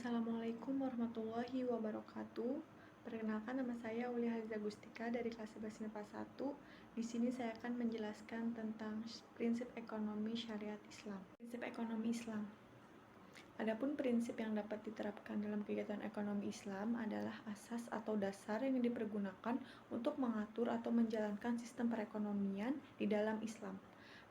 Assalamualaikum warahmatullahi wabarakatuh. Perkenalkan, nama saya Aulia Haza Gustika dari kelas 11 MIPA 1. Di sini saya akan menjelaskan tentang prinsip ekonomi syariat Islam. Prinsip ekonomi Islam. Adapun prinsip yang dapat diterapkan dalam kegiatan ekonomi Islam adalah asas atau dasar yang dipergunakan untuk mengatur atau menjalankan sistem perekonomian di dalam Islam.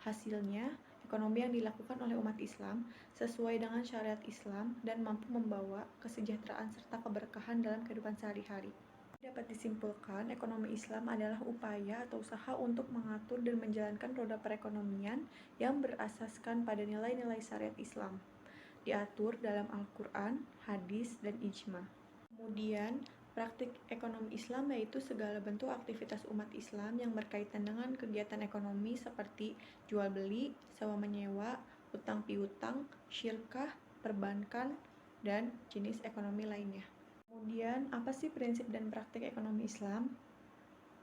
Hasilnya, ekonomi yang dilakukan oleh umat Islam sesuai dengan syariat Islam dan mampu membawa kesejahteraan serta keberkahan dalam kehidupan sehari-hari. Dapat disimpulkan, ekonomi Islam adalah upaya atau usaha untuk mengatur dan menjalankan roda perekonomian yang berasaskan pada nilai-nilai syariat Islam, diatur dalam Al-Quran, hadis, dan ijma. Kemudian, praktik ekonomi Islam yaitu segala bentuk aktivitas umat Islam yang berkaitan dengan kegiatan ekonomi seperti jual beli, sewa menyewa, utang piutang, syirkah, perbankan, dan jenis ekonomi lainnya. Kemudian, apa sih prinsip dan praktik ekonomi Islam?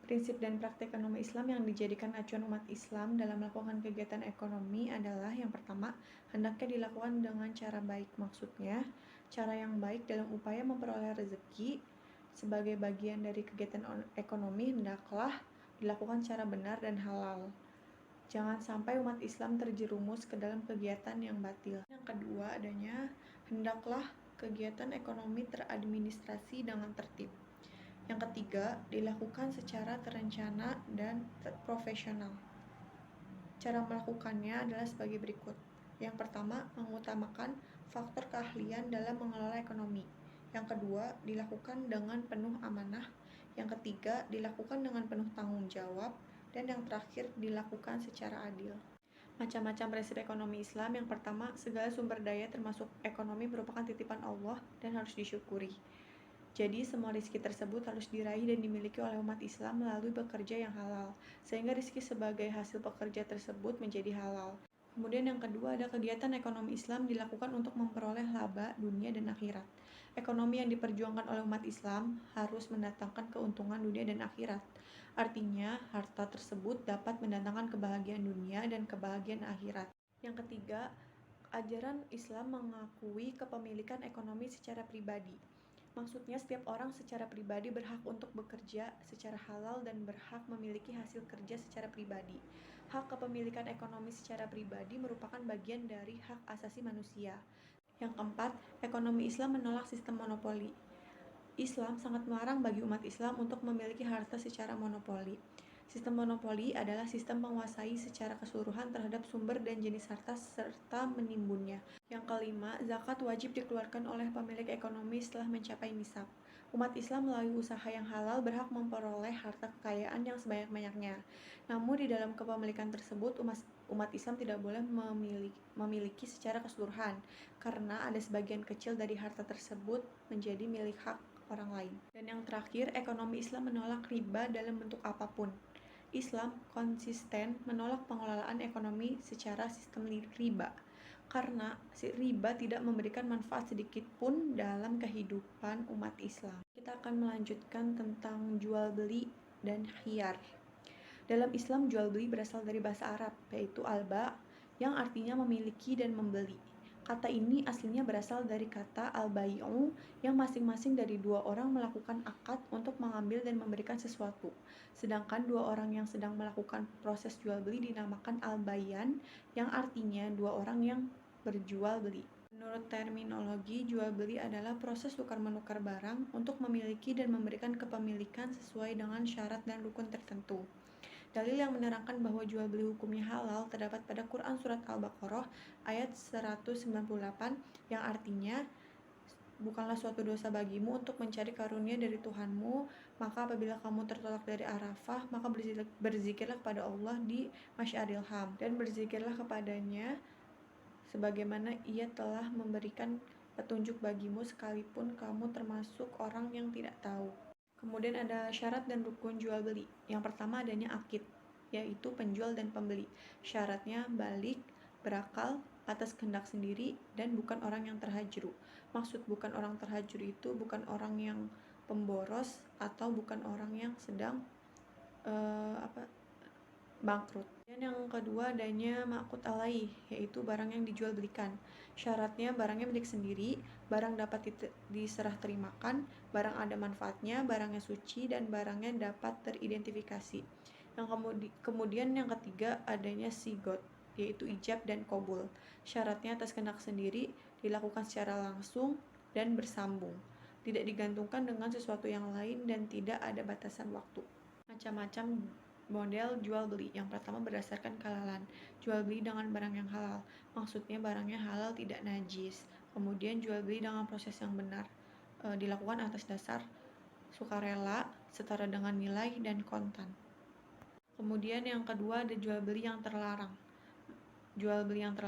Prinsip dan praktik ekonomi Islam yang dijadikan acuan umat Islam dalam melakukan kegiatan ekonomi adalah yang pertama, hendaknya dilakukan dengan cara baik. Maksudnya, cara yang baik dalam upaya memperoleh rezeki sebagai bagian dari kegiatan ekonomi hendaklah dilakukan secara benar dan halal. Jangan sampai umat Islam terjerumus ke dalam kegiatan yang batil. Yang kedua adanya, hendaklah kegiatan ekonomi teradministrasi dengan tertib. Yang ketiga, dilakukan secara terencana dan profesional. Cara melakukannya adalah sebagai berikut. Yang pertama, mengutamakan faktor keahlian dalam mengelola ekonomi. Yang kedua, dilakukan dengan penuh amanah. Yang ketiga, dilakukan dengan penuh tanggung jawab. Dan yang terakhir, dilakukan secara adil. Macam-macam prinsip ekonomi Islam. Yang pertama, segala sumber daya termasuk ekonomi merupakan titipan Allah dan harus disyukuri. Jadi, semua rezeki tersebut harus diraih dan dimiliki oleh umat Islam melalui bekerja yang halal, sehingga rezeki sebagai hasil pekerja tersebut menjadi halal. Kemudian yang kedua, ada kegiatan ekonomi Islam dilakukan untuk memperoleh laba dunia dan akhirat. Ekonomi yang diperjuangkan oleh umat Islam harus mendatangkan keuntungan dunia dan akhirat. Artinya, harta tersebut dapat mendatangkan kebahagiaan dunia dan kebahagiaan akhirat. Yang ketiga, ajaran Islam mengakui kepemilikan ekonomi secara pribadi. Maksudnya, setiap orang secara pribadi berhak untuk bekerja secara halal dan berhak memiliki hasil kerja secara pribadi. Hak kepemilikan ekonomi secara pribadi merupakan bagian dari hak asasi manusia. Yang keempat, ekonomi Islam menolak sistem monopoli. Islam sangat melarang bagi umat Islam untuk memiliki harta secara monopoli. Sistem monopoli adalah sistem menguasai secara keseluruhan terhadap sumber dan jenis harta serta menimbunnya. Yang kelima, zakat wajib dikeluarkan oleh pemilik ekonomi setelah mencapai nisab. Umat Islam melalui usaha yang halal berhak memperoleh harta kekayaan yang sebanyak-banyaknya. Namun di dalam kepemilikan tersebut, umat Islam tidak boleh memiliki secara keseluruhan, karena ada sebagian kecil dari harta tersebut menjadi milik hak orang lain. Dan yang terakhir, ekonomi Islam menolak riba dalam bentuk apapun. Islam konsisten menolak pengelolaan ekonomi secara sistem riba, karena riba tidak memberikan manfaat sedikit pun dalam kehidupan umat Islam. Kita akan melanjutkan tentang jual beli dan khiyar. Dalam Islam, jual beli berasal dari bahasa Arab, yaitu alba, yang artinya memiliki dan membeli. Kata ini aslinya berasal dari kata al-bai'u, yang masing-masing dari dua orang melakukan akad untuk mengambil dan memberikan sesuatu. Sedangkan dua orang yang sedang melakukan proses jual beli dinamakan al-bayyan, yang artinya dua orang yang berjual beli. Menurut terminologi, jual beli adalah proses tukar-menukar barang untuk memiliki dan memberikan kepemilikan sesuai dengan syarat dan rukun tertentu. Dalil yang menerangkan bahwa jual beli hukumnya halal terdapat pada Quran Surat Al-Baqarah ayat 198 yang artinya, bukanlah suatu dosa bagimu untuk mencari karunia dari Tuhanmu, maka apabila kamu tertolak dari Arafah, maka berzikirlah kepada Allah di Masy'aril Haram, dan berzikirlah kepadanya sebagaimana ia telah memberikan petunjuk bagimu sekalipun kamu termasuk orang yang tidak tahu. Kemudian ada syarat dan rukun jual beli. Yang pertama adanya akid, yaitu penjual dan pembeli. Syaratnya balik, berakal, atas kehendak sendiri, dan bukan orang yang terhajru. Maksud bukan orang terhajru itu bukan orang yang pemboros atau bukan orang yang sedang bangkrut. Dan yang kedua adanya ma'qud alaih, yaitu barang yang dijual belikan. Syaratnya barangnya milik sendiri, barang dapat diserah terimakan, barang ada manfaatnya, barangnya suci, dan barangnya dapat teridentifikasi. Yang kemudian yang ketiga adanya sigot, yaitu ijab dan qabul. Syaratnya atas kehendak sendiri, dilakukan secara langsung dan bersambung, tidak digantungkan dengan sesuatu yang lain, dan tidak ada batasan waktu. Macam-macam model jual beli. Yang pertama berdasarkan kehalalan. Jual beli dengan barang yang halal. Maksudnya barangnya halal, tidak najis. Kemudian jual beli dengan proses yang benar. Dilakukan atas dasar sukarela, setara dengan nilai dan kontan. Kemudian yang kedua ada jual beli yang terlarang. Jual beli yang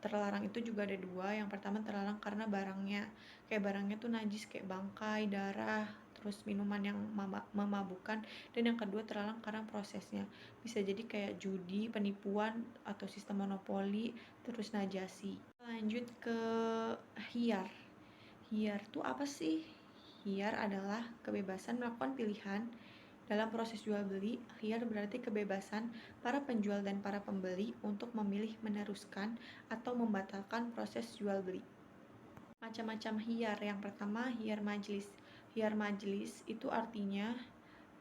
terlarang itu juga ada dua. Yang pertama terlarang karena kayak barangnya tuh najis, kayak bangkai, darah, terus minuman yang memabukkan. Dan yang kedua terlarang karena prosesnya, bisa jadi kayak judi, penipuan, atau sistem monopoli, terus najasi. Lanjut ke khiyar. Khiyar tuh apa sih? Khiyar adalah kebebasan melakukan pilihan. Dalam proses jual beli, khiyar berarti kebebasan para penjual dan para pembeli untuk memilih meneruskan atau membatalkan proses jual beli. Macam-macam khiyar. Yang pertama, khiyar majlis. Khiyar majlis itu artinya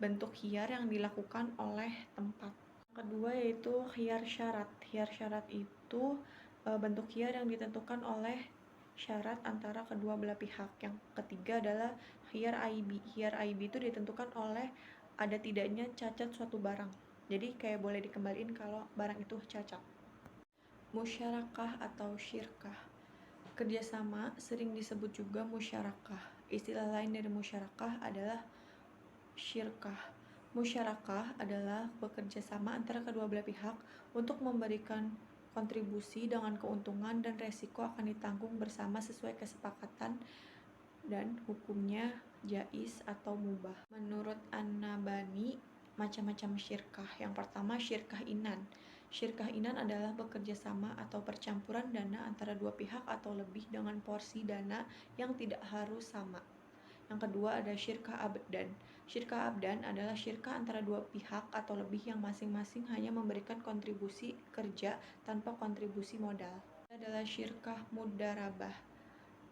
bentuk khiyar yang dilakukan oleh tempat. Yang kedua yaitu khiyar syarat. Khiyar syarat itu bentuk khiyar yang ditentukan oleh syarat antara kedua belah pihak. Yang ketiga adalah khiyar aibi. Khiyar aibi itu ditentukan oleh ada tidaknya cacat suatu barang. Jadi kayak boleh dikembaliin kalau barang itu cacat. Musyarakah atau syirkah. Kerjasama sering disebut juga musyarakah. Istilah lain dari musyarakah adalah syirkah. Musyarakah adalah bekerja sama antara kedua belah pihak untuk memberikan kontribusi dengan keuntungan dan resiko akan ditanggung bersama sesuai kesepakatan, dan hukumnya jaiz atau mubah. Menurut An-Nabani, macam-macam syirkah. Yang pertama syirkah inan. Syirkah inan adalah bekerja sama atau percampuran dana antara dua pihak atau lebih dengan porsi dana yang tidak harus sama. Yang kedua ada syirkah abdan. Syirkah abdan adalah syirkah antara dua pihak atau lebih yang masing-masing hanya memberikan kontribusi kerja tanpa kontribusi modal. Adalah syirkah mudarabah.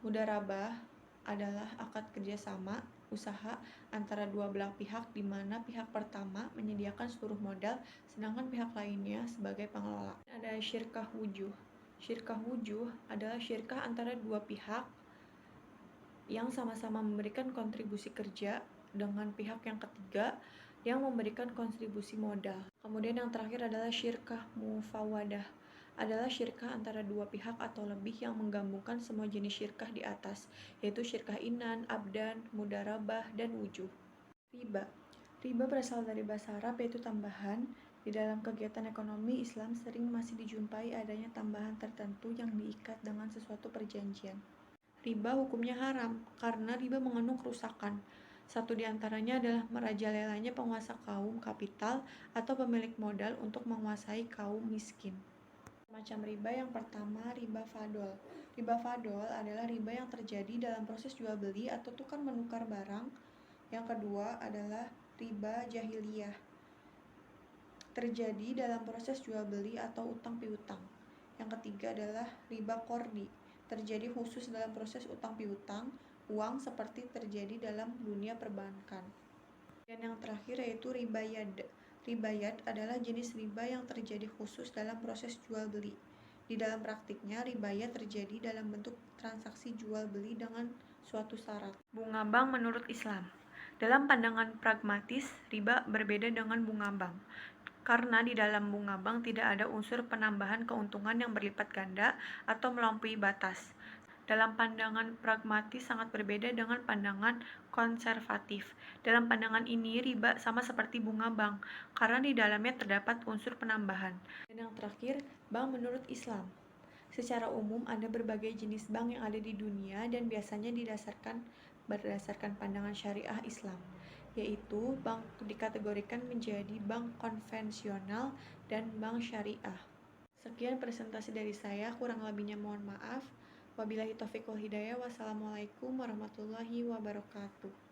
Mudarabah adalah akad kerjasama usaha antara dua belah pihak di mana pihak pertama menyediakan seluruh modal sedangkan pihak lainnya sebagai pengelola. Ada syirkah wujuh. Syirkah wujuh adalah syirkah antara dua pihak yang sama-sama memberikan kontribusi kerja dengan pihak yang ketiga yang memberikan kontribusi modal. Kemudian yang terakhir adalah syirkah mufawadah. Adalah syirkah antara dua pihak atau lebih yang menggabungkan semua jenis syirkah di atas, yaitu syirkah inan, abdan, mudarabah, dan wujuh. Riba. Riba berasal dari bahasa Arab yaitu tambahan. Di dalam kegiatan ekonomi Islam sering masih dijumpai adanya tambahan tertentu yang diikat dengan sesuatu perjanjian. Riba hukumnya haram karena riba mengandung kerusakan. Satu di antaranya adalah merajalelanya penguasa kaum kapital atau pemilik modal untuk menguasai kaum miskin. Macam riba yang pertama riba fadol. Riba fadol adalah riba yang terjadi dalam proses jual beli atau tukar menukar barang. Yang kedua adalah riba jahiliyah. Terjadi dalam proses jual beli atau utang piutang. Yang ketiga adalah riba qardi. Terjadi khusus dalam proses utang piutang uang seperti terjadi dalam dunia perbankan. Dan yang terakhir yaitu riba yad. Riba yad adalah jenis riba yang terjadi khusus dalam proses jual beli. Di dalam praktiknya, riba yad terjadi dalam bentuk transaksi jual beli dengan suatu syarat. Bunga bank menurut Islam. Dalam pandangan pragmatis, riba berbeda dengan bunga bank. Karena di dalam bunga bank tidak ada unsur penambahan keuntungan yang berlipat ganda atau melampaui batas. Dalam pandangan pragmatis sangat berbeda dengan pandangan konservatif. Dalam pandangan ini, riba sama seperti bunga bank, karena di dalamnya terdapat unsur penambahan. Dan yang terakhir, bank menurut Islam. Secara umum, ada berbagai jenis bank yang ada di dunia dan biasanya berdasarkan pandangan syariah Islam, yaitu bank dikategorikan menjadi bank konvensional dan bank syariah. Sekian presentasi dari saya, kurang lebihnya mohon maaf. Wabillahi taufiq wal hidayah. Wassalamualaikum warahmatullahi wabarakatuh.